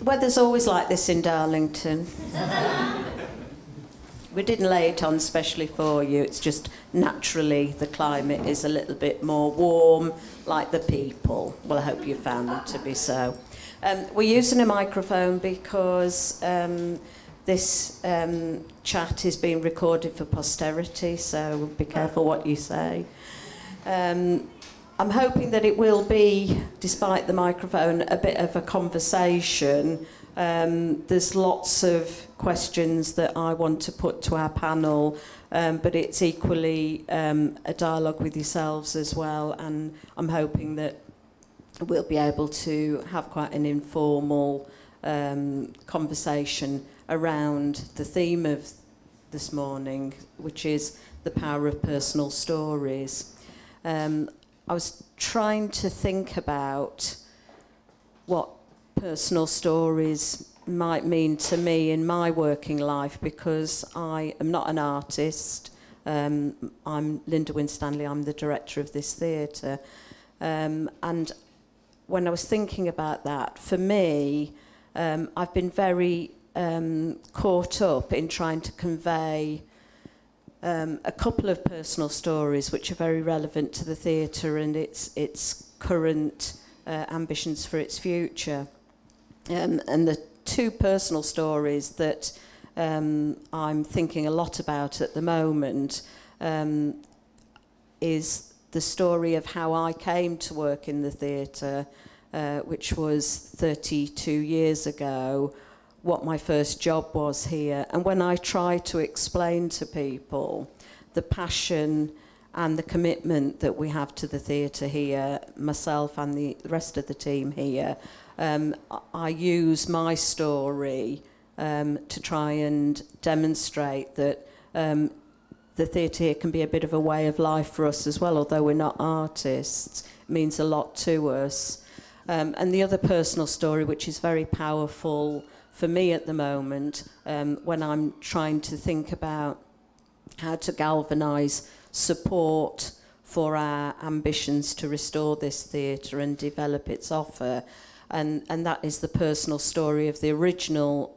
The weather's always like this in Darlington. We didn't lay it on specially for you, it's just naturally the climate is a little bit more warm, like the people. Well, I hope you found them to be so. We're using a microphone because this chat is being recorded for posterity, so be careful what you say. I'm hoping that it will be, despite the microphone, a bit of a conversation. There's lots of questions that I want to put to our panel, but it's equally a dialogue with yourselves as well, and I'm hoping that we'll be able to have quite an informal conversation around the theme of this morning, which is the power of personal stories. I was trying to think about what personal stories might mean to me in my working life, because I am not an artist. I'm Lynda Winstanley, I'm the director of this theatre. And when I was thinking about that, for me, I've been very caught up in trying to convey a couple of personal stories which are very relevant to the theatre and its current ambitions for its future. And the two personal stories that I'm thinking a lot about at the moment is the story of how I came to work in the theatre, which was 32 years ago, what my first job was here. And when I try to explain to people the passion and the commitment that we have to the theatre here, myself and the rest of the team here, I use my story to try and demonstrate that the theatre here can be a bit of a way of life for us as well, although we're not artists. It means a lot to us. And the other personal story, which is very powerful for me at the moment, when I'm trying to think about how to galvanise support for our ambitions to restore this theatre and develop its offer. And that is the personal story of the original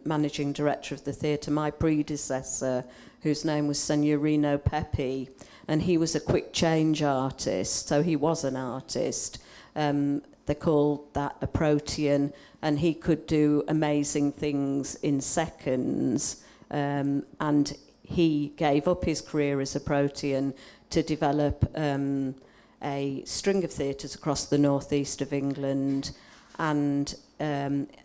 managing director of the theatre, my predecessor, whose name was Signorino Pepe, and he was a quick change artist, so he was an artist. They called that a protean, and he could do amazing things in seconds, and he gave up his career as a protean to develop a string of theatres across the northeast of England, and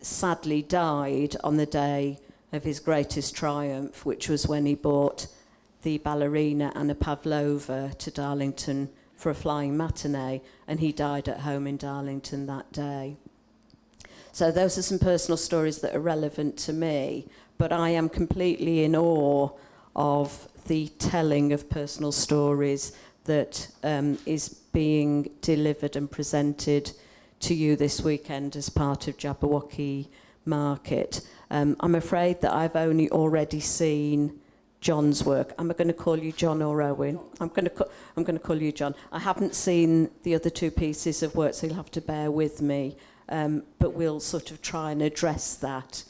sadly died on the day of his greatest triumph, which was when he brought the ballerina Anna Pavlova to Darlington for a flying matinee, and he died at home in Darlington that day. So those are some personal stories that are relevant to me, but I am completely in awe of the telling of personal stories that is being delivered and presented to you this weekend as part of Jabberwocky Market. I'm afraid that I've only already seen John's work. Am I going to call you John or Owen? I'm going to call you John. I haven't seen the other two pieces of work, so you'll have to bear with me. But we'll sort of try and address that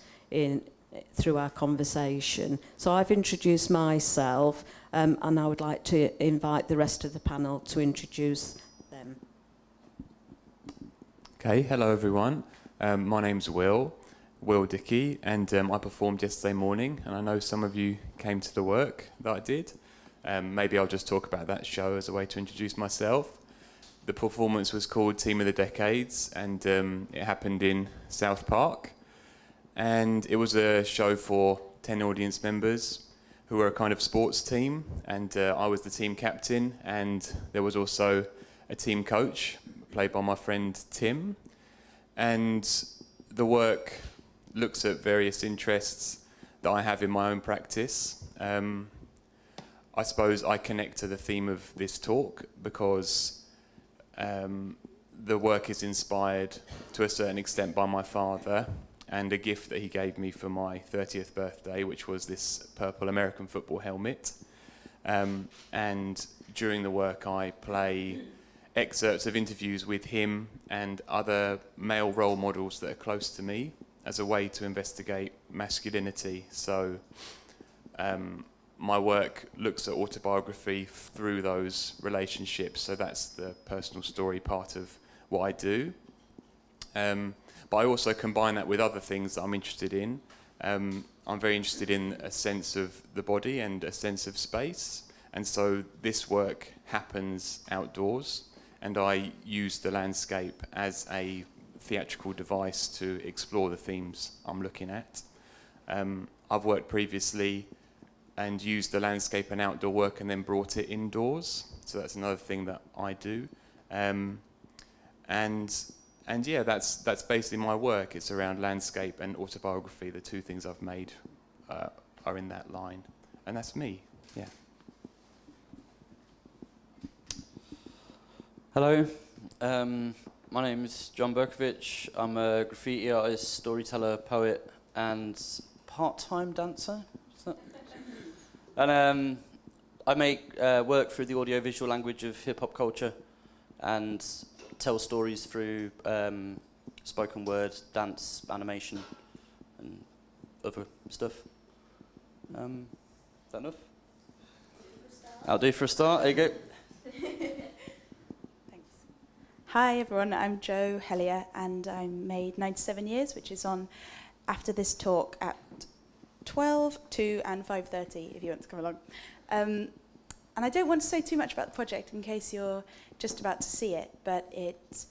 through our conversation. So I've introduced myself, and I would like to invite the rest of the panel to introduce them. Okay, hello everyone. My name's Will Dickey, and I performed yesterday morning, and I know some of you came to the work that I did. Maybe I'll just talk about that show as a way to introduce myself. The performance was called Team of the Decades, and it happened in South Park. And it was a show for 10 audience members who were a kind of sports team, and I was the team captain, and there was also a team coach played by my friend Tim. And the work looks at various interests that I have in my own practice. I suppose I connect to the theme of this talk because the work is inspired to a certain extent by my father and a gift that he gave me for my 30th birthday, which was this purple American football helmet. And during the work I play excerpts of interviews with him and other male role models that are close to me. as a way to investigate masculinity. So my work looks at autobiography through those relationships. So that's the personal story part of what I do. But I also combine that with other things that I'm interested in. I'm very interested in a sense of the body and a sense of space. And so this work happens outdoors, and I use the landscape as a theatrical device to explore the themes I'm looking at. I've worked previously and used the landscape and outdoor work and then brought it indoors. So that's another thing that I do. And yeah, that's basically my work. It's around landscape and autobiography. The two things I've made are in that line. And that's me, yeah. Hello, my name is John Berkovich. I'm a graffiti artist, storyteller, poet, and part-time dancer. And I make work through the audio-visual language of hip-hop culture and tell stories through spoken word, dance, animation, and other stuff. Is that enough? I'll do for a start. There you go. Hi everyone, I'm Jo Hellier and I'm made 97 years, which is on after this talk at 12, 2 and 5:30 if you want to come along. And I don't want to say too much about the project in case you're just about to see it, but it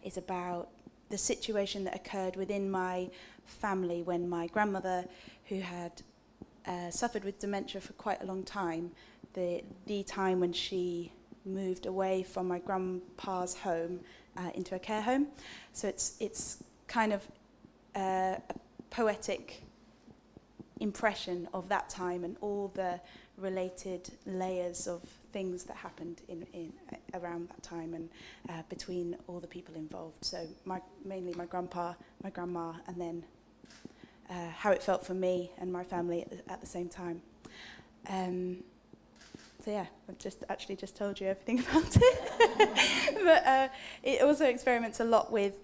is about the situation that occurred within my family when my grandmother, who had suffered with dementia for quite a long time, the time when she moved away from my grandpa's home into a care home. So it's kind of a poetic impression of that time and all the related layers of things that happened in around that time and between all the people involved. So mainly my grandpa, my grandma, and then how it felt for me and my family at the same time. So yeah, I've just told you everything about it. But it also experiments a lot with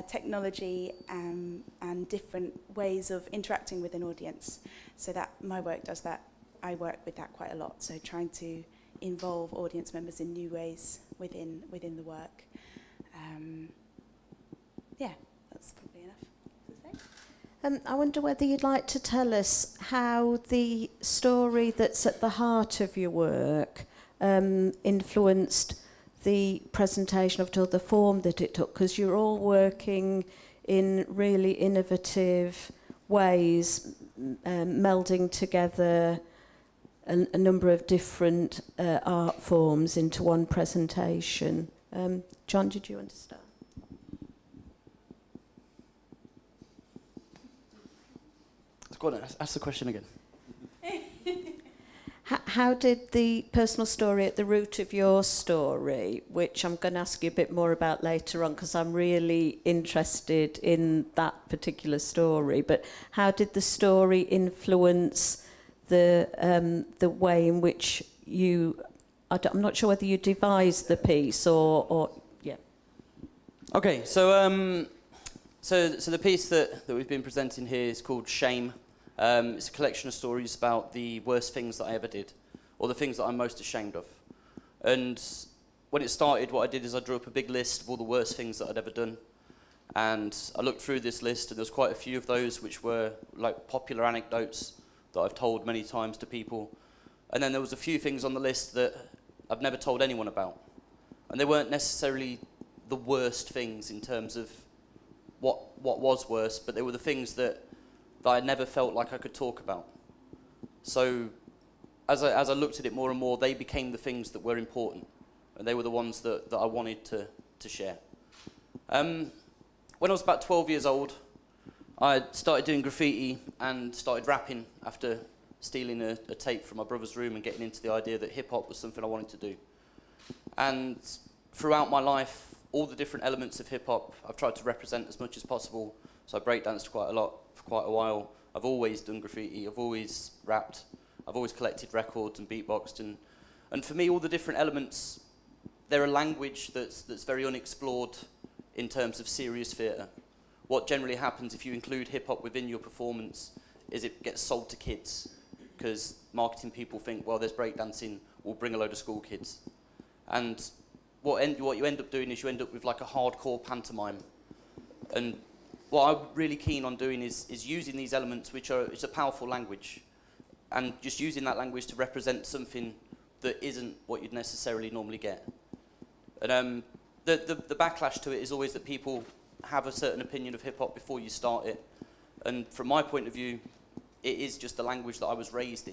technology and different ways of interacting with an audience. So that my work does that. I work with that quite a lot. So trying to involve audience members in new ways within the work. Yeah, that's probably enough to say. I wonder whether you'd like to tell us how the story that's at the heart of your work influenced the presentation of the form that it took, because you're all working in really innovative ways, melding together a number of different art forms into one presentation. John, did you want to start? Go on, ask the question again. How did the personal story at the root of your story, which I'm going to ask you a bit more about later on because I'm really interested in that particular story, but how did the story influence the way in which you, I'm not sure whether you devised the piece or yeah. Okay, so the piece that we've been presenting here is called Shame. It's a collection of stories about the worst things that I ever did, or the things that I'm most ashamed of. And when it started, what I did is I drew up a big list of all the worst things that I'd ever done. And I looked through this list, and there was quite a few of those which were like popular anecdotes that I've told many times to people. And then there was a few things on the list that I've never told anyone about. And they weren't necessarily the worst things in terms of what was worse, but they were the things that I never felt like I could talk about. So as I looked at it more and more, they became the things that were important, and they were the ones that I wanted to share. When I was about 12 years old, I started doing graffiti and started rapping after stealing a tape from my brother's room and getting into the idea that hip-hop was something I wanted to do. And throughout my life, all the different elements of hip-hop, I've tried to represent as much as possible. So I breakdanced quite a lot for quite a while. I've always done graffiti, I've always rapped, I've always collected records and beatboxed. And for me, all the different elements, they're a language that's very unexplored in terms of serious theatre. what generally happens if you include hip-hop within your performance is it gets sold to kids, because marketing people think, well, there's breakdancing, we'll bring a load of school kids. And what you end up doing is you end up with like a hardcore pantomime. And what I'm really keen on doing is using these elements, it's a powerful language, and just using that language to represent something that isn't what you'd necessarily normally get. And the backlash to it is always that people have a certain opinion of hip-hop before you start it. And from my point of view, it is just the language that I was raised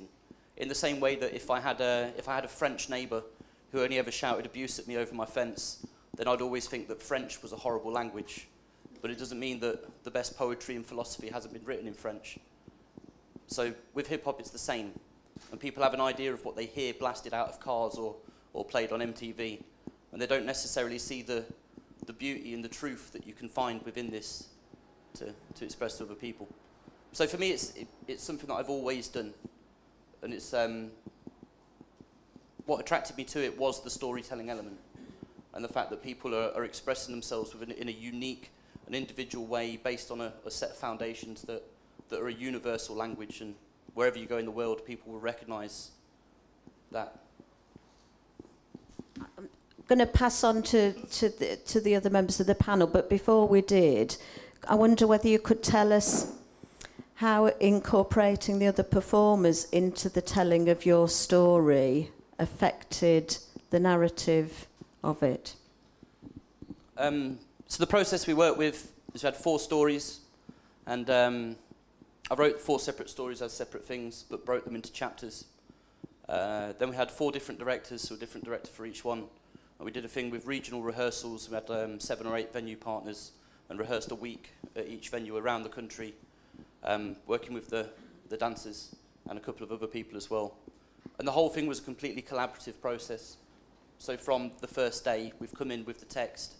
in the same way that if I had a French neighbour who only ever shouted abuse at me over my fence, then I'd always think that French was a horrible language. But it doesn't mean that the best poetry and philosophy hasn't been written in French. So with hip-hop, it's the same. And people have an idea of what they hear blasted out of cars or played on MTV, and they don't necessarily see the beauty and the truth that you can find within this to express to other people. So for me, it's something that I've always done. And it's what attracted me to it was the storytelling element, and the fact that people are expressing themselves in a unique and individual way based on a set of foundations that are a universal language, and wherever you go in the world, people will recognise that. I'm going to pass on to the other members of the panel, but before we did, I wonder whether you could tell us how incorporating the other performers into the telling of your story affected the narrative of it. So the process we worked with is we had 4 stories, and I wrote 4 separate stories as separate things, but broke them into chapters. Then we had 4 different directors, so a different director for each one. And we did a thing with regional rehearsals. We had 7 or 8 venue partners and rehearsed a week at each venue around the country, working with the dancers and a couple of other people as well. And the whole thing was a completely collaborative process. So from the first day, we've come in with the text,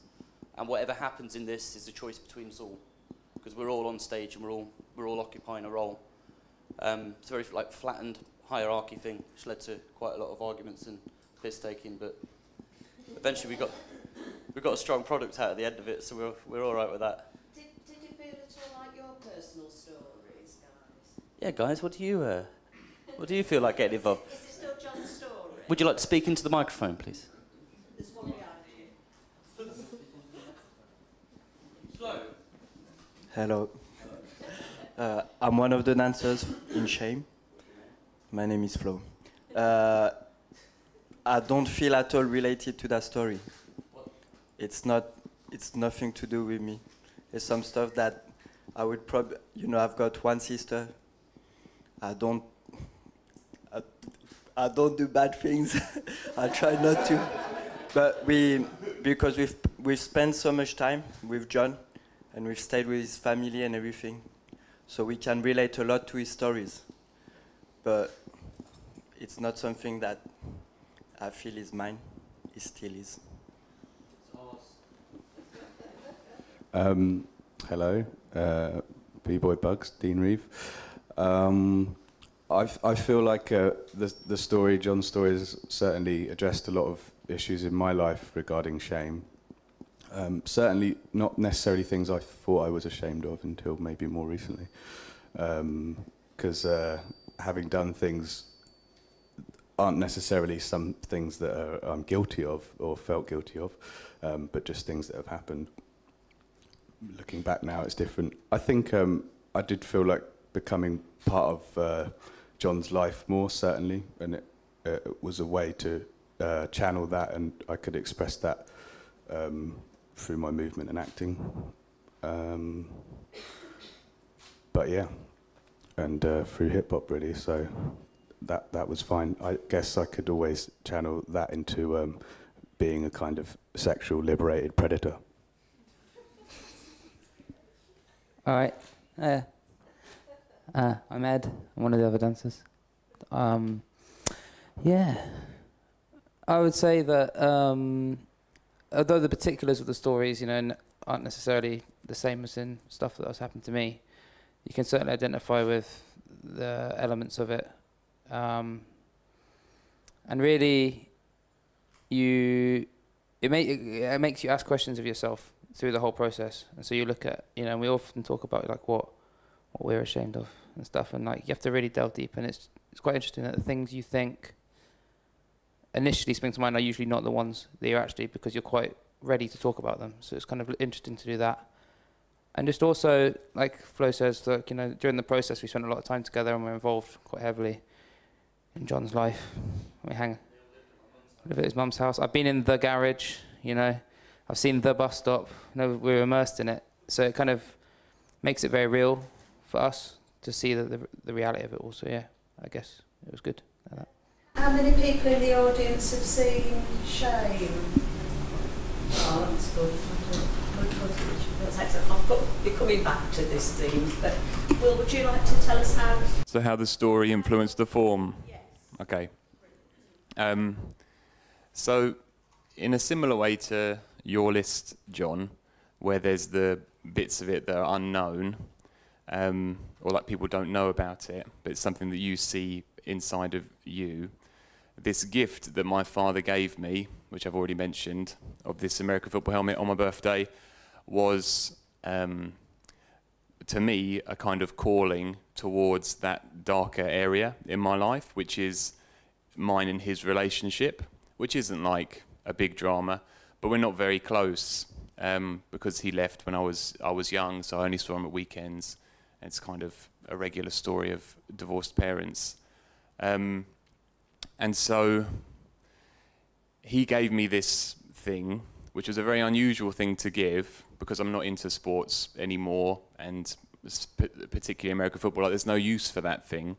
and whatever happens in this is a choice between us all, because we're all on stage and we're all occupying a role. It's a very flattened hierarchy thing, which led to quite a lot of arguments and piss taking, but eventually we got a strong product out at the end of it, so we're all right with that. Did you feel at all like your personal stories, guys? Yeah, guys, what do you feel like getting involved? Is it still John's story? Would you like to speak into the microphone, please? There's one behind you. Slow. Hello. I'm one of the dancers in Shame. My name is Flo. I don't feel at all related to that story. It's nothing to do with me. It's some stuff that I would probably, I've got one sister. I don't do bad things. I try not to. But because we've spent so much time with John, and we've stayed with his family and everything, so we can relate a lot to his stories. But it's not something that I feel is mine. It still is. Hello, B-Boy Bugs, Dean Reeve. I feel like the story, John's story, has certainly addressed a lot of issues in my life regarding shame. Certainly not necessarily things I thought I was ashamed of until maybe more recently. Because having done things aren't necessarily some things that I'm guilty of or felt guilty of, but just things that have happened. Looking back now, it's different. I think I did feel like becoming part of John's life more, certainly, and it was a way to channel that, and I could express that through my movement and acting. But yeah, and through hip-hop, really, so that was fine. I guess I could always channel that into being a kind of sexual liberated predator. All right. I'm Ed. I'm one of the other dancers. Yeah. I would say that although the particulars of the stories, aren't necessarily the same as in stuff that has happened to me, you can certainly identify with the elements of it. And really, it makes you ask questions of yourself. through the whole process. And so you look at, you know, we often talk about like what we're ashamed of and stuff, and like you have to really delve deep. And it's quite interesting that the things you think initially spring to mind are usually not the ones that you're actually, because you're quite ready to talk about them. So it's kind of interesting to do that. And just also, like Flo says, that, you know, during the process we spent a lot of time together and we're involved quite heavily in John's life. We live at his mum's house. I've been in the garage, you know. I've seen the bus stop. You know, we're immersed in it. So it kind of makes it very real for us to see the reality of it also, yeah. I guess it was good like that. How many people in the audience have seen Shame? Oh, that's good. That's excellent. I've got to be coming back to this theme, but Will, would you like to tell us how... So how the story influenced the form? Yes. Okay. So in a similar way to your list, John, where there's the bits of it that are unknown, or like people don't know about it, but it's something that you see inside of you. This gift that my father gave me, which I've already mentioned, of this American football helmet on my birthday, was, to me, a kind of calling towards that darker area in my life, which is mine and his relationship, which isn't like a big drama, but we're not very close, because he left when I was young, so I only saw him at weekends. It's kind of a regular story of divorced parents. And so he gave me this thing, which was a very unusual thing to give, because I'm not into sports anymore, and particularly American football, like, there's no use for that thing.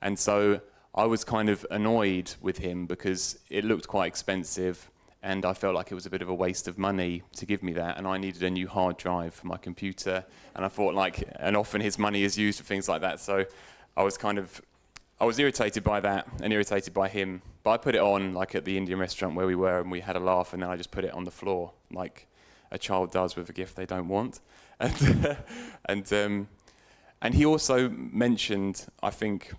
And so I was kind of annoyed with him because it looked quite expensive, and I felt like it was a bit of a waste of money to give me that, and I needed a new hard drive for my computer, and I thought, like, and often his money is used for things like that, so I was irritated by that and irritated by him. But I put it on, like, at the Indian restaurant where we were, and we had a laugh, and then I just put it on the floor, like a child does with a gift they don't want. And he also mentioned, I think,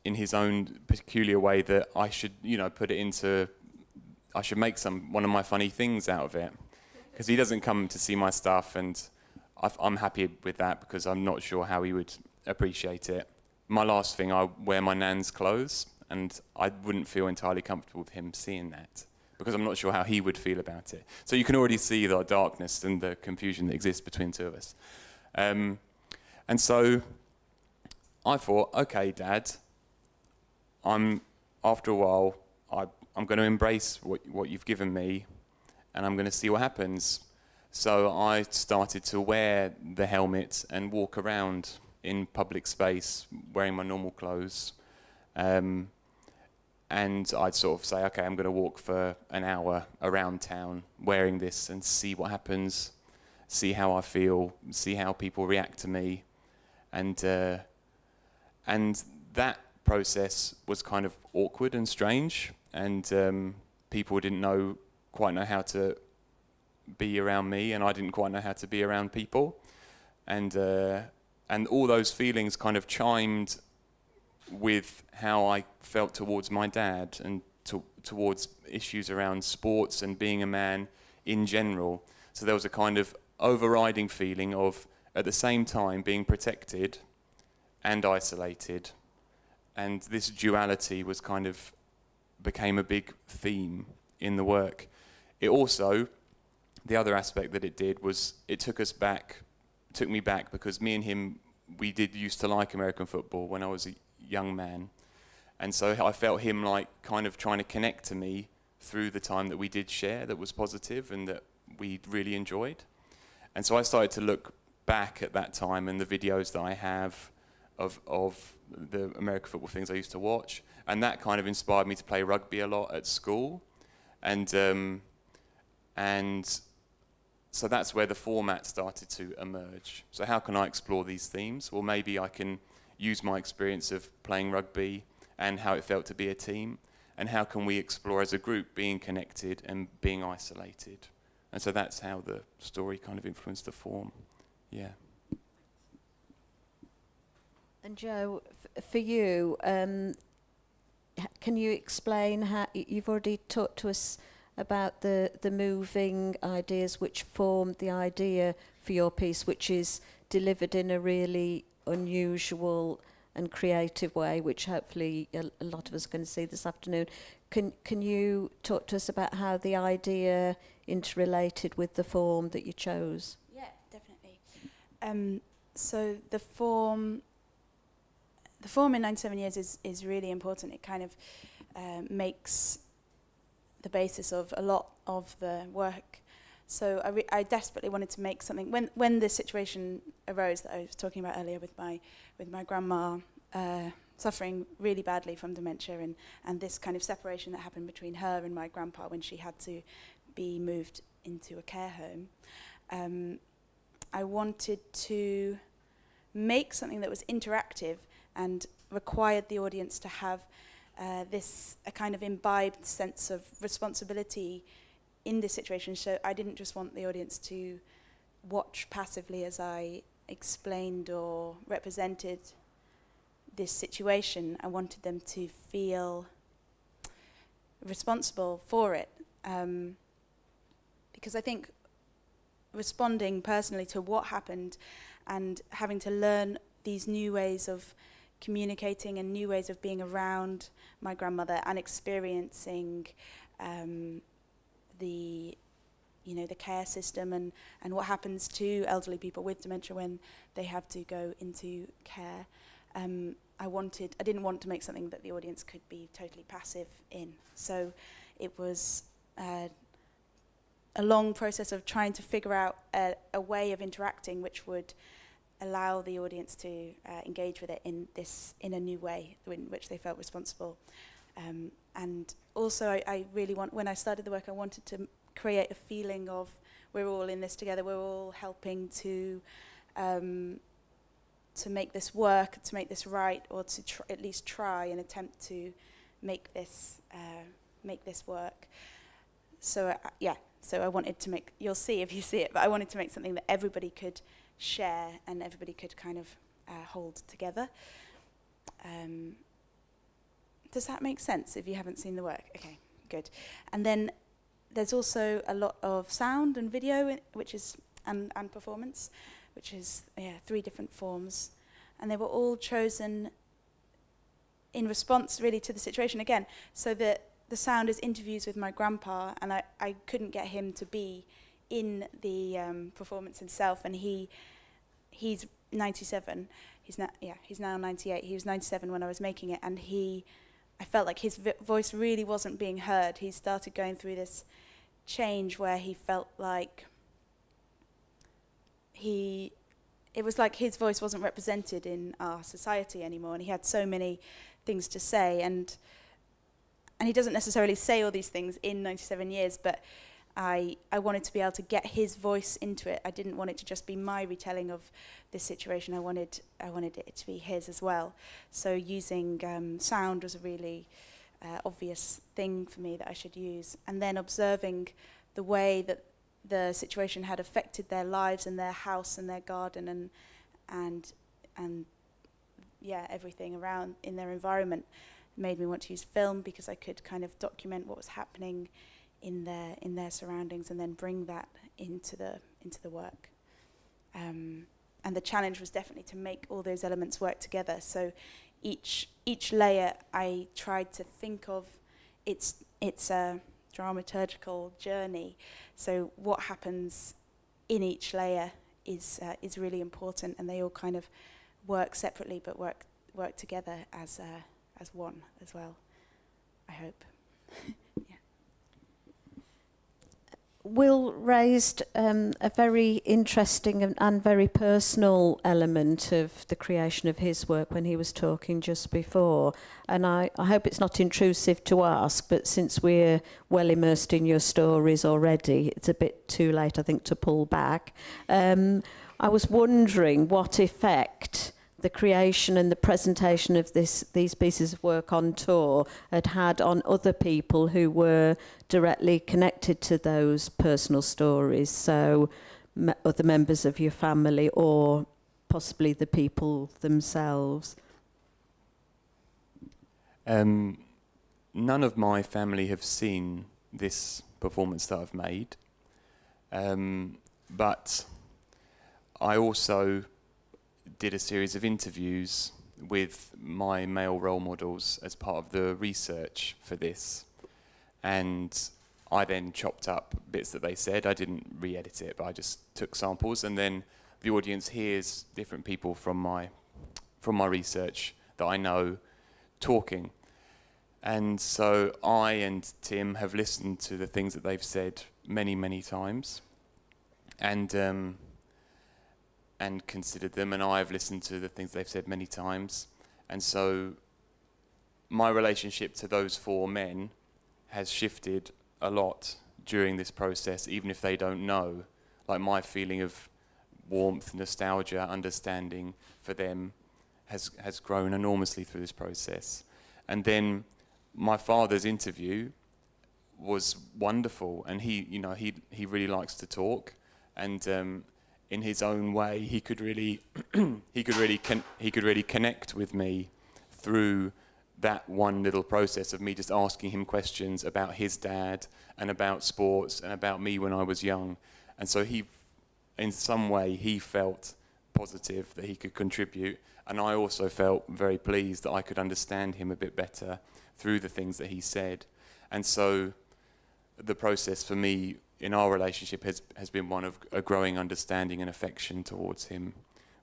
in his own peculiar way, that I should, you know, I should make one of my funny things out of it. Because he doesn't come to see my stuff, and I'm happy with that, because I'm not sure how he would appreciate it. My last thing, I wear my nan's clothes, and I wouldn't feel entirely comfortable with him seeing that, because I'm not sure how he would feel about it. So you can already see the darkness and the confusion that exists between the two of us. And so I thought, okay, Dad, after a while, I'm going to embrace what you've given me, and I'm going to see what happens. So I started to wear the helmet and walk around in public space wearing my normal clothes. And I'd sort of say, okay, I'm going to walk for an hour around town wearing this and see what happens, see how I feel, see how people react to me. And that process was kind of awkward and strange, and people didn't quite know how to be around me, and I didn't quite know how to be around people. And all those feelings kind of chimed with how I felt towards my dad, and towards issues around sports and being a man in general. So there was a kind of overriding feeling of, at the same time, being protected and isolated. And this duality became a big theme in the work. It also, the other aspect that it did was, it took me back, because me and him, we used to like American football when I was a young man. And so I felt him like kind of trying to connect to me through the time that we did share, that was positive and that we really enjoyed. And so I started to look back at that time and the videos that I have of the American football things I used to watch. And that kind of inspired me to play rugby a lot at school. And so that's where the format started to emerge. So how can I explore these themes? Well, maybe I can use my experience of playing rugby and how it felt to be a team, and how can we explore as a group being connected and being isolated. And so that's how the story kind of influenced the form. Yeah. And Joe, for you, can you explain how, you've already talked to us about the moving ideas which formed the idea for your piece, which is delivered in a really unusual and creative way, which hopefully a lot of us are going to see this afternoon. Can you talk to us about how the idea interrelated with the form that you chose? Yeah, definitely. So the form in 97 Years is really important. It kind of makes the basis of a lot of the work. So I desperately wanted to make something. When this situation arose that I was talking about earlier with my grandma suffering really badly from dementia, and this kind of separation that happened between her and my grandpa when she had to be moved into a care home, I wanted to make something that was interactive and required the audience to have a kind of imbibed sense of responsibility in this situation. So I didn't just want the audience to watch passively as I explained or represented this situation. I wanted them to feel responsible for it. Because I think responding personally to what happened and having to learn these new ways of communicating and new ways of being around my grandmother and experiencing the care system and what happens to elderly people with dementia when they have to go into care. I didn't want to make something that the audience could be totally passive in. So it was a long process of trying to figure out a way of interacting which would allow the audience to engage with it in a new way in which they felt responsible. And also I really when I started the work, I wanted to create a feeling of we're all in this together, we're all helping to make this work, to make this right, or to at least try and attempt to make this work. So so I wanted to make, you'll see if you see it, but I wanted to make something that everybody could share and everybody could kind of hold together. Does that make sense if you haven't seen the work? Okay, good. And then there's also a lot of sound and video, which is and performance, which is 3 different forms, and they were all chosen in response really to the situation again. So that the sound is interviews with my grandpa, and I couldn't get him to be in the performance himself, and he's 97. He's now 98. He was 97 when I was making it, and I felt like his voice really wasn't being heard. He started going through this change where he felt like it was like his voice wasn't represented in our society anymore, and he had so many things to say, and he doesn't necessarily say all these things in 97 Years, but I wanted to be able to get his voice into it. I didn't want it to just be my retelling of this situation. I wanted it to be his as well. So using sound was a really obvious thing for me that I should use. And then observing the way that the situation had affected their lives and their house and their garden and everything around in their environment made me want to use film, because I could kind of document what was happening in their surroundings and then bring that into the work. And the challenge was definitely to make all those elements work together. So each layer I tried to think of it's a dramaturgical journey. So what happens in each layer is really important, and they all kind of work separately but work together as one as well, I hope. Will raised a very interesting and very personal element of the creation of his work when he was talking just before. And I hope it's not intrusive to ask, but since we're well immersed in your stories already, it's a bit too late, I think, to pull back. I was wondering what effect the creation and the presentation of these pieces of work on tour had on other people who were directly connected to those personal stories, so other members of your family or possibly the people themselves. None of my family have seen this performance that I've made. But I also did a series of interviews with my male role models as part of the research for this. And I then chopped up bits that they said. I didn't re-edit it, but I just took samples. And then the audience hears different people from my research that I know talking. And so I and Tim have listened to the things that they've said many, many times, and considered them, and I've listened to the things they've said many times. And so my relationship to those four men has shifted a lot during this process, even if they don't know. Like, my feeling of warmth, nostalgia, understanding for them has grown enormously through this process. And then my father's interview was wonderful, and he really likes to talk, and in his own way he could really connect with me through that one little process of me just asking him questions about his dad and about sports and about me when I was young. And so he, in some way, he felt positive that he could contribute, and I also felt very pleased that I could understand him a bit better through the things that he said. And so the process for me in our relationship has been one of a growing understanding and affection towards him,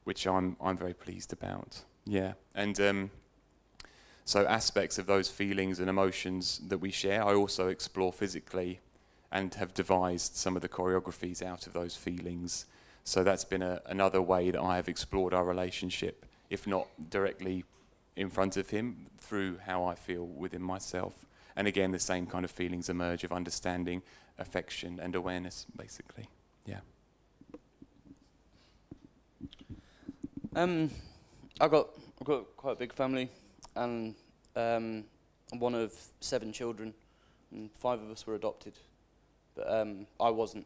which I'm very pleased about. Yeah. And so aspects of those feelings and emotions that we share, I also explore physically and have devised some of the choreographies out of those feelings. So that's been another way that I have explored our relationship, if not directly in front of him, through how I feel within myself. And again, the same kind of feelings emerge of understanding, affection and awareness, basically. Yeah. I've got quite a big family, and I'm one of 7 children, and 5 of us were adopted, but I wasn't.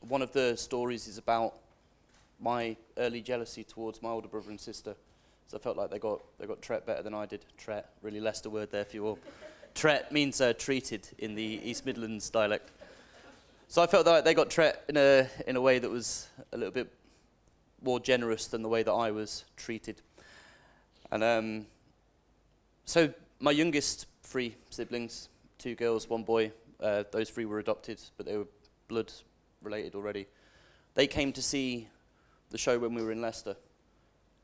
One of the stories is about my early jealousy towards my older brother and sister. So I felt like they got tret better than I did. Tret, really Leicester word there for you all. Tret means treated in the East Midlands dialect. So I felt that they got tret in a way that was a little bit more generous than the way that I was treated. And so my youngest 3 siblings, 2 girls, 1 boy, those 3 were adopted, but they were blood related already. They came to see the show when we were in Leicester.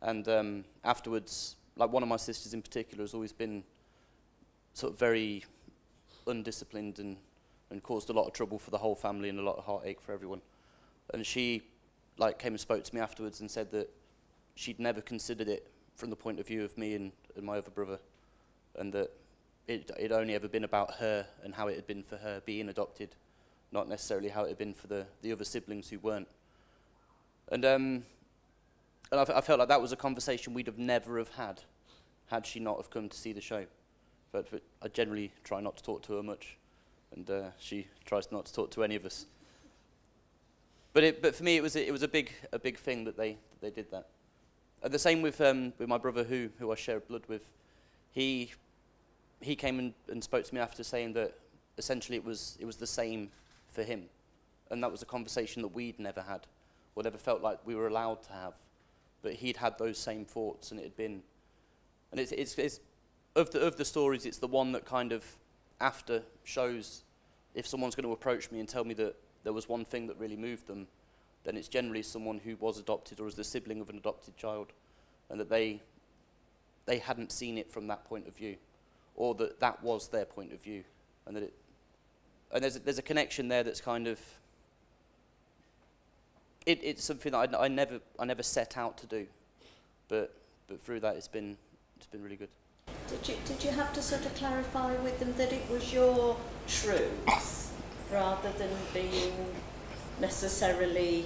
And afterwards, like, one of my sisters in particular has always been sort of very undisciplined and caused a lot of trouble for the whole family and a lot of heartache for everyone. And she, like, came and spoke to me afterwards and said that she'd never considered it from the point of view of me and my other brother, and that it'd only ever been about her and how it had been for her being adopted, not necessarily how it had been for the other siblings who weren't. And I felt like that was a conversation we'd have never have had she not have come to see the show. But I generally try not to talk to her much, and she tries not to talk to any of us. But for me, it was a big thing that they did that. And the same with my brother, who I share blood with. He came and spoke to me after, saying that essentially it was the same for him, and that was a conversation that we'd never had, or never felt like we were allowed to have. But he'd had those same thoughts, and it had been, and it's of the stories, it's the one that kind of after shows, if someone's going to approach me and tell me that there was one thing that really moved them, then it's generally someone who was adopted or is the sibling of an adopted child, and that they hadn't seen it from that point of view, or that was their point of view, and that there's a connection there that's kind of. It's something that I never set out to do, but through that it's been really good. Did you have to sort of clarify with them that it was your truths rather than being necessarily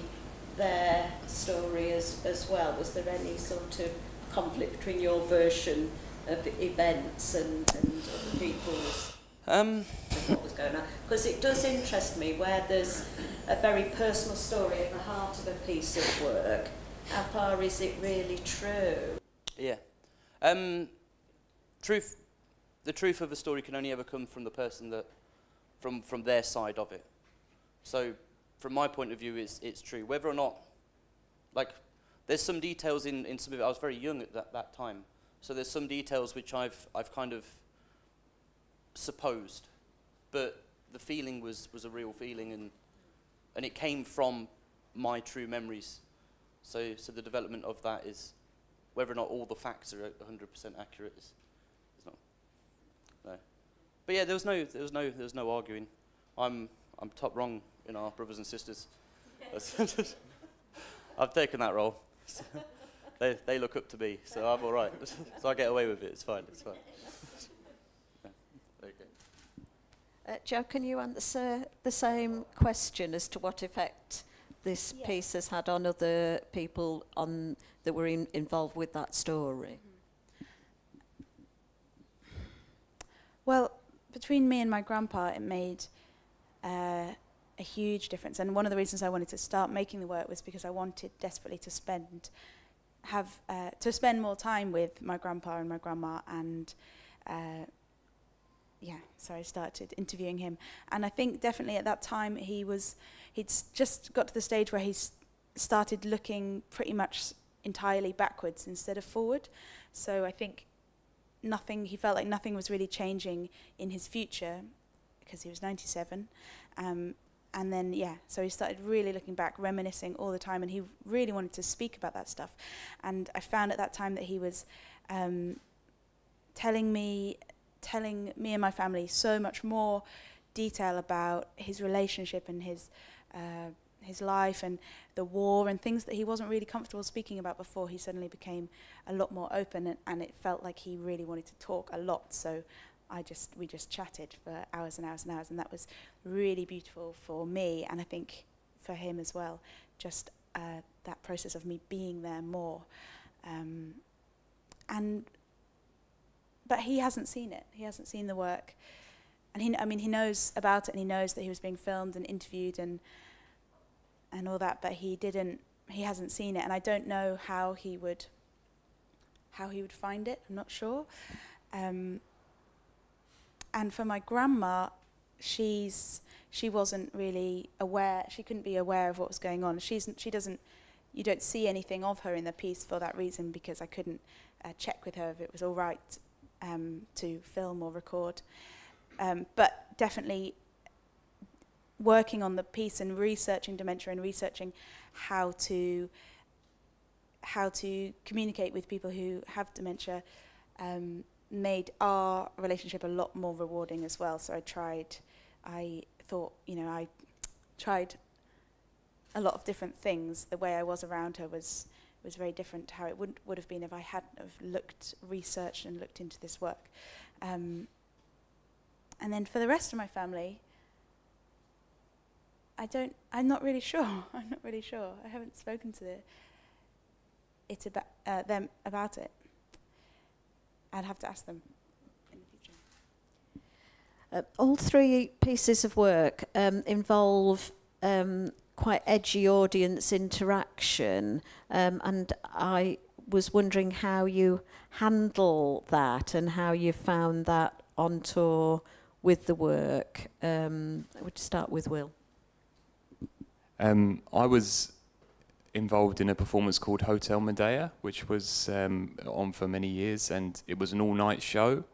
their story as well? Was there any sort of conflict between your version of events and other people's? What was going on? Because it does interest me where there's a very personal story at the heart of a piece of work. How far is it really true? Yeah. The truth of a story can only ever come from the person that from their side of it. So from my point of view, it's true. Whether or not, like, there's some details in some of it. I was very young at that time, so there's some details which I've kind of supposed, but the feeling was a real feeling, and it came from my true memories. So the development of that is, whether or not all the facts are 100% accurate is not. No. But yeah, there was no arguing. I'm top wrong in our brothers and sisters. I've taken that role. They look up to me, so I'm all right. So I get away with it. It's fine. It's fine. Yeah. Okay. Jo, can you answer the same question as to what effect this piece has had on other people that were involved with that story? Well, between me and my grandpa, it made a huge difference. And one of the reasons I wanted to start making the work was because I wanted desperately to spend more time with my grandpa and my grandma, and so I started interviewing him. And I think definitely at that time he'd just got to the stage where he started looking pretty much entirely backwards instead of forward. So I think he felt like nothing was really changing in his future, because he was 97. And then, so he started really looking back, reminiscing all the time, and he really wanted to speak about that stuff. And I found at that time that he was telling me and my family so much more detail about his relationship and his life and the war and things that he wasn't really comfortable speaking about before. He suddenly became a lot more open, and it felt like he really wanted to talk a lot. So we just chatted for hours and hours and hours, and that was really beautiful for me, and I think for him as well, just that process of me being there more. But he hasn't seen it. He hasn't seen the work. And he knows about it, and he knows that he was being filmed and interviewed and all that, but he hasn't seen it, and I don't know how he would find it. I'm not sure. And for my grandma, she wasn't really aware. She couldn't be aware of what was going on. You don't see anything of her in the piece for that reason, because I couldn't check with her if it was all right to film or record. But definitely working on the piece and researching dementia and researching how to communicate with people who have dementia made our relationship a lot more rewarding as well. So I tried a lot of different things. The way I was around her was very different to how it would have been if I hadn't have researched and looked into this work. And then for the rest of my family, I'm not really sure. I'm not really sure. I haven't spoken to them about it. I'd have to ask them in the future. All three pieces of work involve quite edgy audience interaction, and I was wondering how you handle that and how you found that on tour with the work. I would start with Will. I was involved in a performance called Hotel Medea, which was on for many years, and it was an all-night show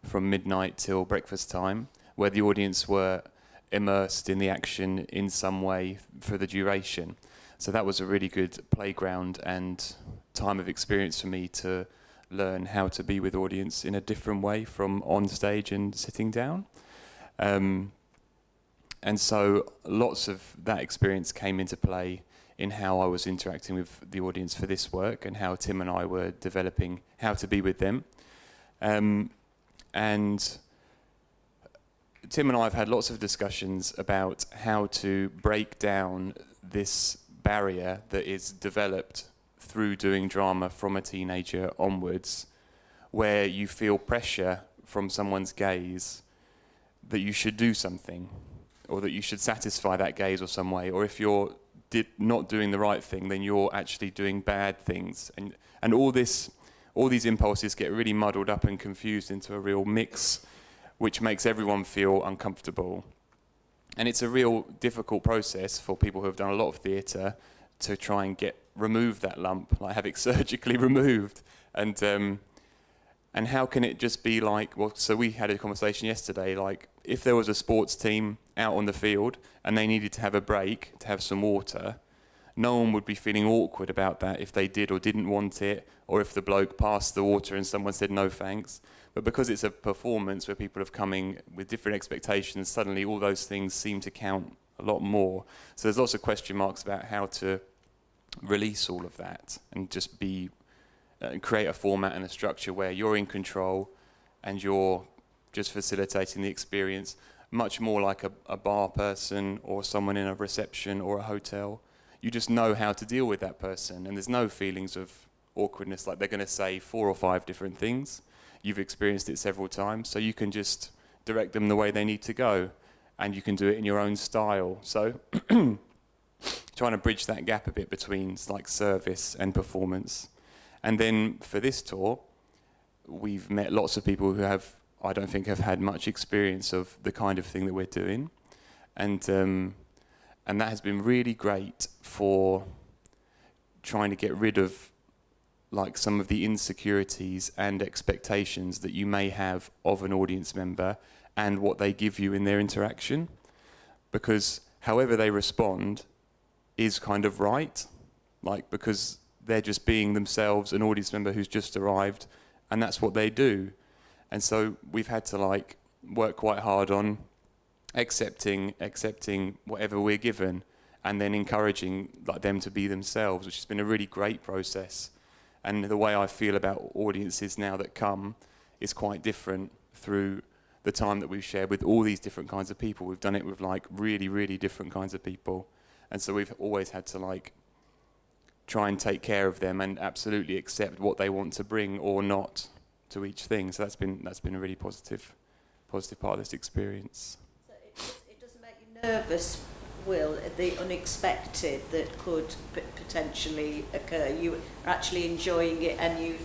from midnight till breakfast time, where the audience were immersed in the action in some way for the duration. So that was a really good playground and time of experience for me to learn how to be with audience in a different way from on stage and sitting down. And so lots of that experience came into play in how I was interacting with the audience for this work, and how Tim and I were developing how to be with them. And Tim and I have had lots of discussions about how to break down this barrier that is developed through doing drama from a teenager onwards, where you feel pressure from someone's gaze that you should do something, or that you should satisfy that gaze or some way, or if you're not doing the right thing, then you're actually doing bad things. And all these impulses get really muddled up and confused into a real mix, which makes everyone feel uncomfortable. And it's a real difficult process for people who have done a lot of theatre to try and remove that lump, like have it surgically removed. And how can it just be like, well, so we had a conversation yesterday, like if there was a sports team out on the field and they needed to have a break to have some water, no one would be feeling awkward about that if they did or didn't want it, or if the bloke passed the water and someone said no thanks. But because it's a performance where people are coming with different expectations, suddenly all those things seem to count a lot more. So there's lots of question marks about how to release all of that and just create a format and a structure where you're in control and you're just facilitating the experience, much more like a bar person or someone in a reception or a hotel. You just know how to deal with that person, and there's no feelings of awkwardness, like they're going to say 4 or 5 different things. You've experienced it several times, so you can just direct them the way they need to go, and you can do it in your own style. So trying to bridge that gap a bit between like service and performance. And then for this tour, we've met lots of people who I don't think have had much experience of the kind of thing that we're doing. And that has been really great for trying to get rid of like some of the insecurities and expectations that you may have of an audience member and what they give you in their interaction. Because however they respond is kind of right, like because they're just being themselves, an audience member who's just arrived, and that's what they do. And so we've had to like work quite hard on accepting whatever we're given, and then encouraging like them to be themselves, which has been a really great process. And the way I feel about audiences now that come is quite different through the time that we've shared with all these different kinds of people. We've done it with like really, really different kinds of people. And so we've always had to like try and take care of them and absolutely accept what they want to bring or not to each thing. So that's been a really positive part of this experience. So it doesn't make you nervous, Will, the unexpected that could potentially occur. You are actually enjoying it, and you've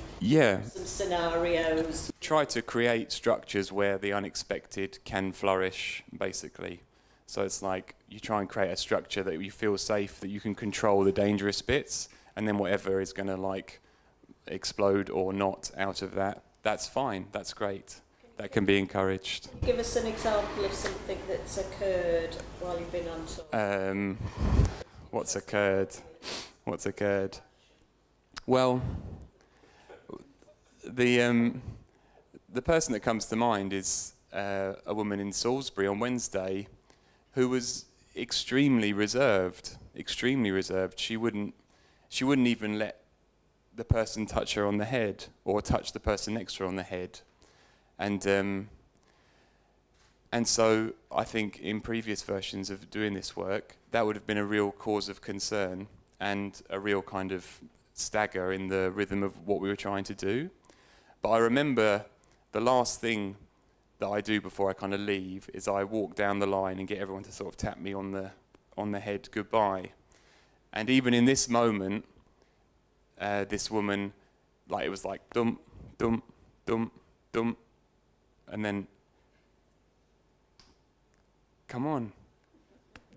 some scenarios. Try to create structures where the unexpected can flourish, basically. So it's like you try and create a structure that you feel safe, that you can control the dangerous bits, and then whatever is going to like explode or not out of that, that's fine, that's great. That can be encouraged. Can you give us an example of something that's occurred while you've been on tour? What's occurred? Well, the person that comes to mind is a woman in Salisbury on Wednesday who was extremely reserved. She wouldn't even let the person touch her on the head or touch the person next to her on the head. And so I think in previous versions of doing this work, that would have been a real cause of concern and a real kind of stagger in the rhythm of what we were trying to do. But I remember the last thing that I do before I kind of leave is I walk down the line and get everyone to sort of tap me on the head goodbye. And even in this moment, this woman, like it was like dum, dum, dum, dum, and then come on,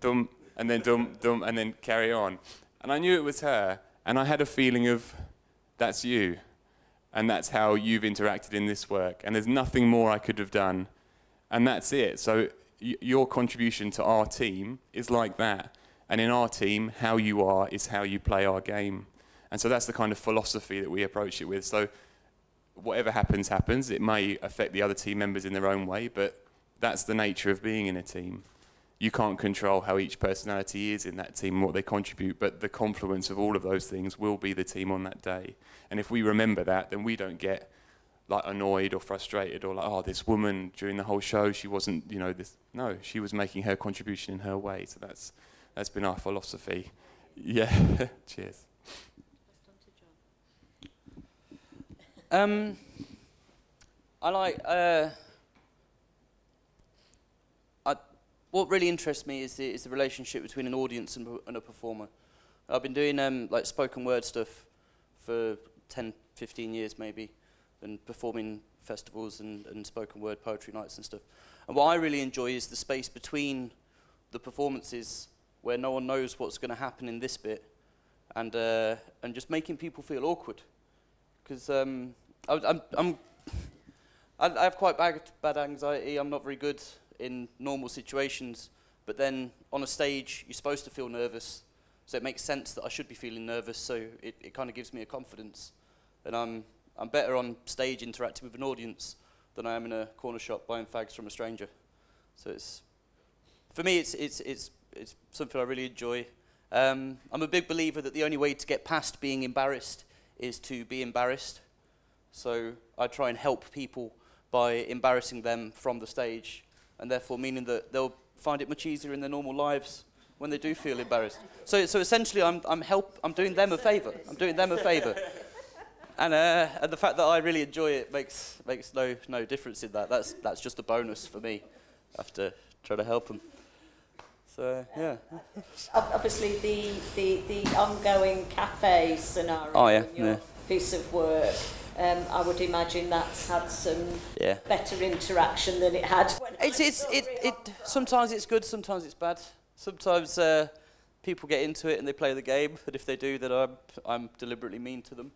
dum, and then dum, dum, and then carry on. And I knew it was her, and I had a feeling of, that's you, and that's how you've interacted in this work, and there's nothing more I could have done, and that's it. So your contribution to our team is like that, and in our team, how you are is how you play our game. And so that's the kind of philosophy that we approach it with. So whatever happens, happens. It may affect the other team members in their own way, but that's the nature of being in a team. You can't control how each personality is in that team and what they contribute, but the confluence of all of those things will be the team on that day. And if we remember that, then we don't get like annoyed or frustrated or like, oh, this woman during the whole show, she wasn't, you know, this. No, she was making her contribution in her way. So that's been our philosophy. Yeah, cheers. What really interests me is the relationship between an audience and a performer. I've been doing like spoken word stuff for 10, 15 years maybe, and performing festivals and spoken word poetry nights and stuff. And what I really enjoy is the space between the performances where no one knows what's going to happen in this bit, and just making people feel awkward, because I have quite bad anxiety. I'm not very good in normal situations, but then on a stage you're supposed to feel nervous, so it makes sense that I should be feeling nervous. So it kind of gives me a confidence, and I'm better on stage interacting with an audience than I am in a corner shop buying fags from a stranger. So for me it's something I really enjoy. I'm a big believer that the only way to get past being embarrassed is to be embarrassed. So I try and help people by embarrassing them from the stage, and therefore meaning that they'll find it much easier in their normal lives when they do feel embarrassed. So essentially I'm doing them a favour. I'm doing them a favour. And the fact that I really enjoy it makes no difference in that. That's just a bonus for me after trying to help them. So yeah. Obviously, the ongoing cafe scenario in your piece of work, I would imagine that's had some better interaction than it had when sometimes it's good, sometimes it's bad. Sometimes people get into it and they play the game, and if they do, then I'm deliberately mean to them.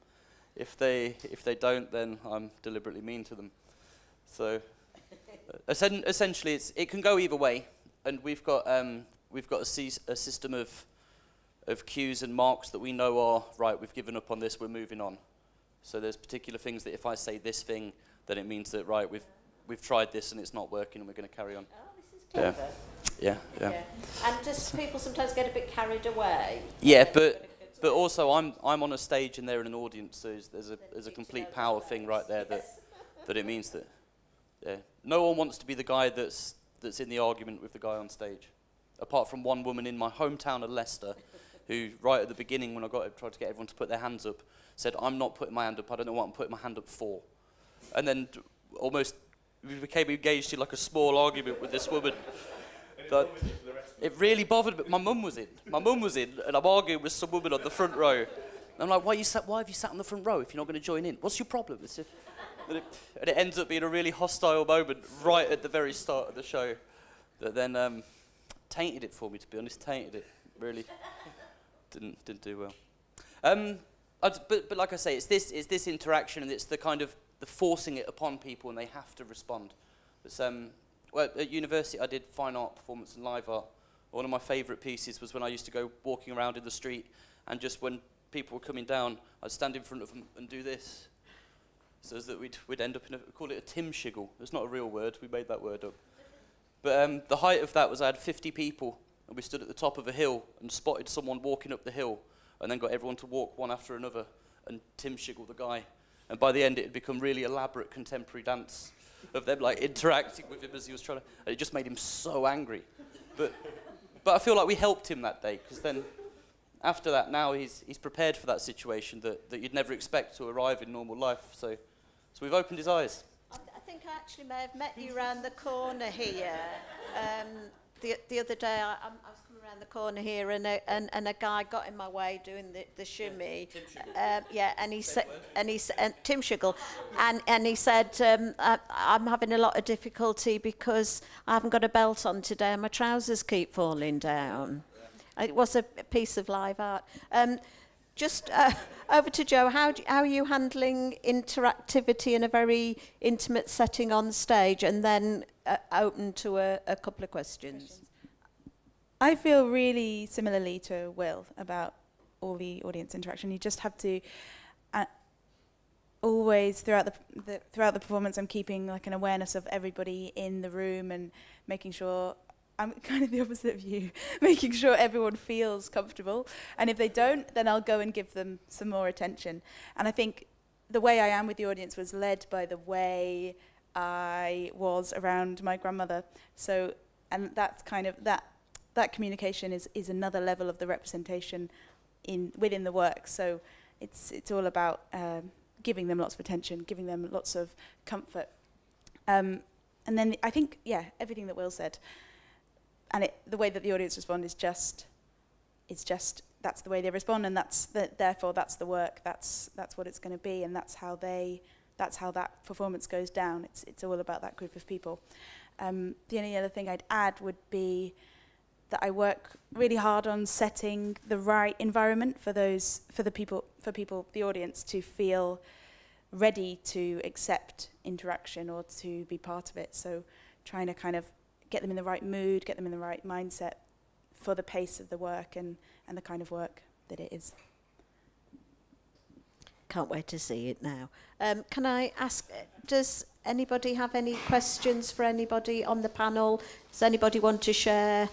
If they don't, then I'm deliberately mean to them. So essentially, it can go either way, and we've got a system of cues and marks that we know are right. We've given up on this. We're moving on. So there's particular things that if I say this thing, then it means that right, we've tried this and it's not working, and we're going to carry on. Oh, this is clever. Yeah. And just people sometimes get a bit carried away. Yeah, but also I'm on a stage and they're in an audience, so there's a complete power thing right there that it means that no one wants to be the guy that's in the argument with the guy on stage, apart from one woman in my hometown of Leicester, who right at the beginning when I tried to get everyone to put their hands up, said, "I'm not putting my hand up. I don't know what I'm putting my hand up for," and then almost we became engaged in like a small argument with this woman. That it really bothered me. My mum was in, and I'm arguing with some woman on the front row. And I'm like, why have you sat on the front row if you're not going to join in? What's your problem? And it ends up being a really hostile moment right at the very start of the show that then tainted it for me, to be honest. Tainted it. Really didn't do well. But like I say, it's this interaction, and it's the kind of the forcing it upon people, and they have to respond. It's, well, at university, I did fine art, performance, and live art. One of my favourite pieces was when I used to go walking around in the street, and just when people were coming down, I'd stand in front of them and do this, so that we'd end up in we call it a Tim shiggle. It's not a real word. We made that word up. But the height of that was I had 50 people, and we stood at the top of a hill and spotted someone walking up the hill, and then got everyone to walk one after another and Tim shiggle the guy. And by the end, it had become really elaborate contemporary dance of them like interacting with him as he was trying to, and it just made him so angry. But I feel like we helped him that day, because then after that, now he's prepared for that situation that you'd never expect to arrive in normal life. So we've opened his eyes. I think I actually may have met you around the corner here. The other day, I was coming around the corner here, and a guy got in my way doing the shimmy. And he said, Tim Shiggle, and he said, I'm having a lot of difficulty because I haven't got a belt on today, and my trousers keep falling down. It was a piece of live art. Just over to Joe. How are you handling interactivity in a very intimate setting on stage, and then open to a couple of questions? I feel really similarly to Will about all the audience interaction. You just have to always throughout the performance, I'm keeping like an awareness of everybody in the room and making sure. I'm kind of the opposite of you, making sure everyone feels comfortable. And if they don't, then I'll go and give them some more attention. And I think the way I am with the audience was led by the way I was around my grandmother. So, and that's kind of, that communication is another level of the representation within the work. So it's all about giving them lots of attention, giving them lots of comfort. And then I think, everything that Will said, and the way that the audience respond is just that's the way they respond, and therefore that's the work, that's what it's going to be, and that's how that performance goes down. It's all about that group of people. The only other thing I'd add would be that I work really hard on setting the right environment for the audience to feel ready to accept interaction or to be part of it. So trying to kind of get them in the right mood, get them in the right mindset for the pace of the work and the kind of work that it is. Can't wait to see it now. Can I ask, does anybody have any questions for anybody on the panel? Does anybody want to share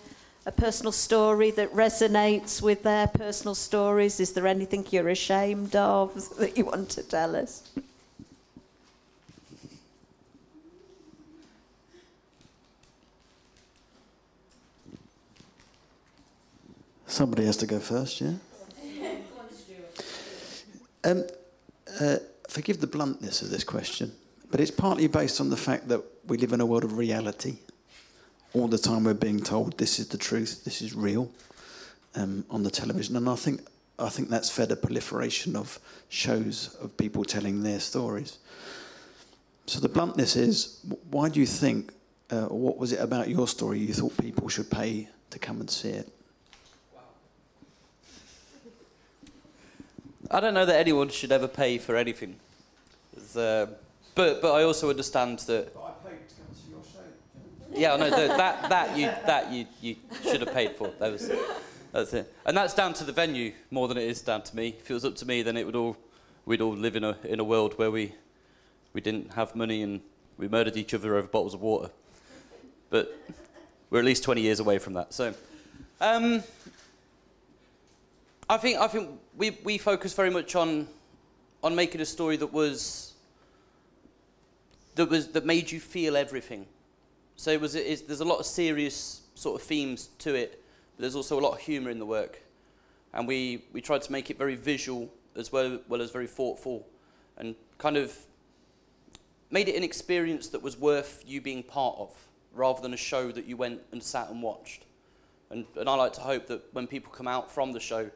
a personal story that resonates with their personal stories? Is there anything you're ashamed of that you want to tell us? Somebody has to go first, yeah? Forgive the bluntness of this question, but it's partly based on the fact that we live in a world of reality. All the time we're being told this is the truth, this is real, on the television, and I think that's fed a proliferation of shows of people telling their stories. So the bluntness is, why do you think, what was it about your story you thought people should pay to come and see it? I don't know that anyone should ever pay for anything. But I also understand that. But I paid to come and see your show. Yeah, I know that you should have paid for. That's it. And that's down to the venue more than it is down to me. If it was up to me, then we'd all live in a world where we didn't have money and we murdered each other over bottles of water. But we're at least 20 years away from that. So. I think we focus very much on making a story that made you feel everything. So there's a lot of serious sort of themes to it, but there's also a lot of humour in the work, and we tried to make it very visual as well as very thoughtful, and kind of made it an experience that was worth you being part of, rather than a show that you went and sat and watched. And I like to hope that when people come out from the show,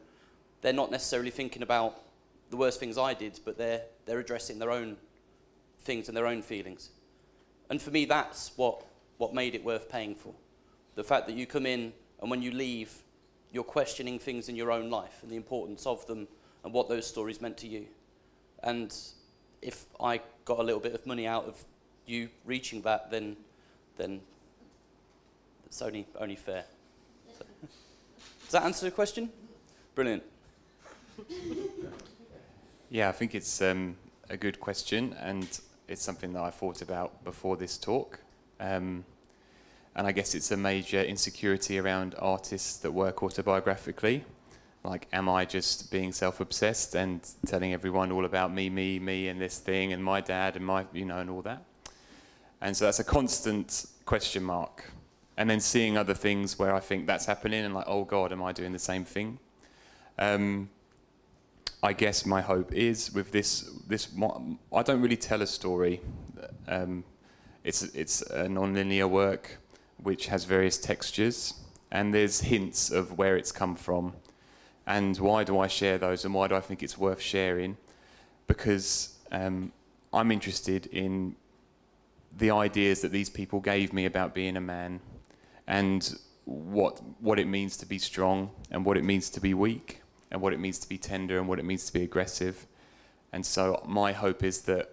they're not necessarily thinking about the worst things I did, but they're addressing their own things and their own feelings. And for me, that's what made it worth paying for. The fact that you come in and when you leave, you're questioning things in your own life and the importance of them and what those stories meant to you. And if I got a little bit of money out of you reaching that, then it's only fair. So, does that answer the question? Brilliant. Yeah, I think it's a good question, and it's something that I thought about before this talk. And I guess it's a major insecurity around artists that work autobiographically. Like, am I just being self-obsessed and telling everyone all about me, and this thing, and my dad, and my, and all that? And so that's a constant question mark. And then seeing other things where I think that's happening, and like, oh God, am I doing the same thing? I guess my hope is with this. I don't really tell a story. It's a non-linear work which has various textures, and there's hints of where it's come from. And why do I share those, and why do I think it's worth sharing? Because I'm interested in the ideas that these people gave me about being a man, and what it means to be strong, and what it means to be weak, and what it means to be tender, and what it means to be aggressive. And so my hope is that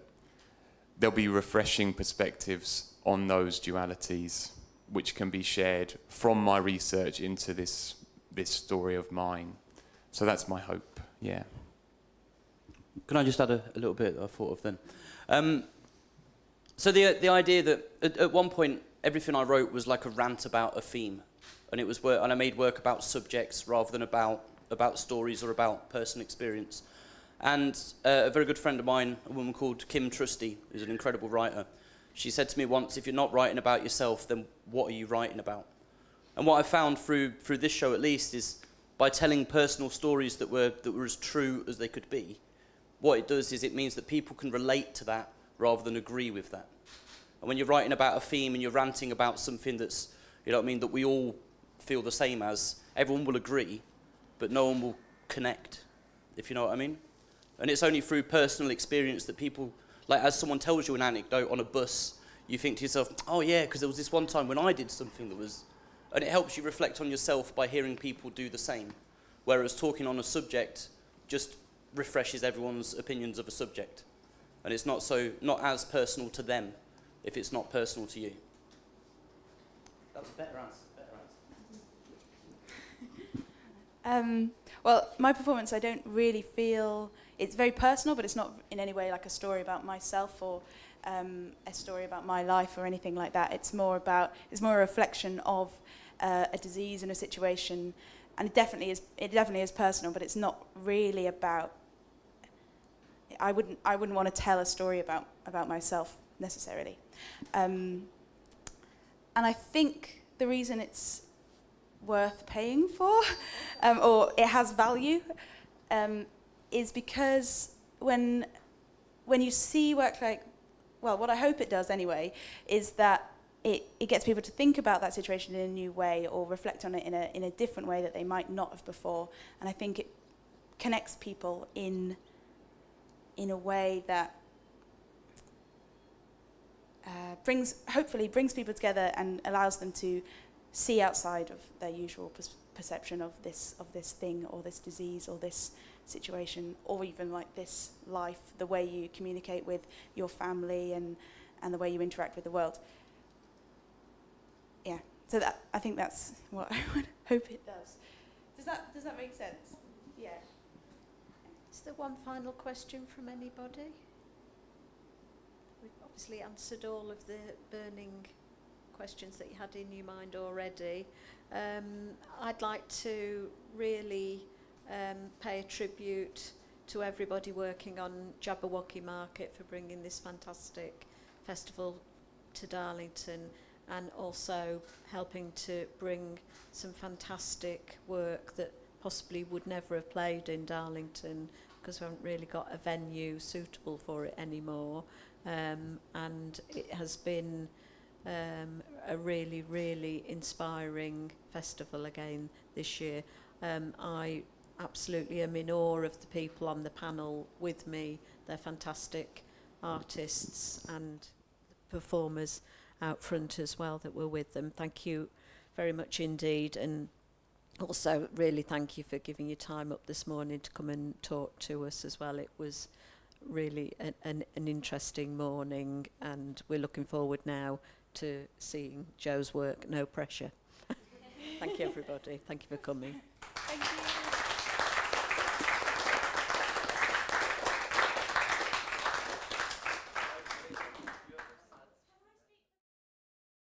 there'll be refreshing perspectives on those dualities, which can be shared from my research into this story of mine. So that's my hope, yeah. Can I just add a little bit that I thought of then? So the idea that at one point everything I wrote was like a rant about a theme, and I made work about subjects rather than about stories or about personal experience. And a very good friend of mine, a woman called Kim Trusty, who's an incredible writer, she said to me once, if you're not writing about yourself, then what are you writing about? And what I found through this show at least is by telling personal stories that were as true as they could be, what it does is it means that people can relate to that rather than agree with that. And when you're writing about a theme and you're ranting about something that's, that we all feel the same as, everyone will agree, but no one will connect, if you know what I mean. And it's only through personal experience that people, like as someone tells you an anecdote on a bus, you think to yourself, oh yeah, because there was this one time when I did something that was And it helps you reflect on yourself by hearing people do the same. Whereas talking on a subject just refreshes everyone's opinions of a subject. And it's not as personal to them if it's not personal to you. That was a better answer. Well, my performance, I don't really feel... It's very personal, but it's not in any way like a story about myself or a story about my life or anything like that. It's more a reflection of a disease and a situation, and it definitely is personal, but it's not really about... I wouldn't want to tell a story about myself necessarily. And I think the reason it's worth paying for, or it has value, is because when you see work like, well, what I hope it does anyway, is that it gets people to think about that situation in a new way or reflect on it in a different way that they might not have before. And I think it connects people in a way that hopefully brings people together and allows them to see outside of their usual perception of this thing or this disease or this situation, or even like this life, the way you communicate with your family and the way you interact with the world. Yeah, so I think that's what I would hope it does. Does that make sense? Yeah. Is there one final question from anybody? We've obviously answered all of the burning questions that you had in your mind already. I'd like to really pay a tribute to everybody working on Jabberwocky Market for bringing this fantastic festival to Darlington, and also helping to bring some fantastic work that possibly would never have played in Darlington because we haven't really got a venue suitable for it anymore. And it has been a really, really inspiring festival again this year. I absolutely am in awe of the people on the panel with me. They're fantastic artists and the performers out front as well that were with them. Thank you very much indeed, and also really thank you for giving your time up this morning to come and talk to us as well. It was really an interesting morning, and we're looking forward now to seeing Joe's work. No pressure. Thank you everybody. Thank you for coming.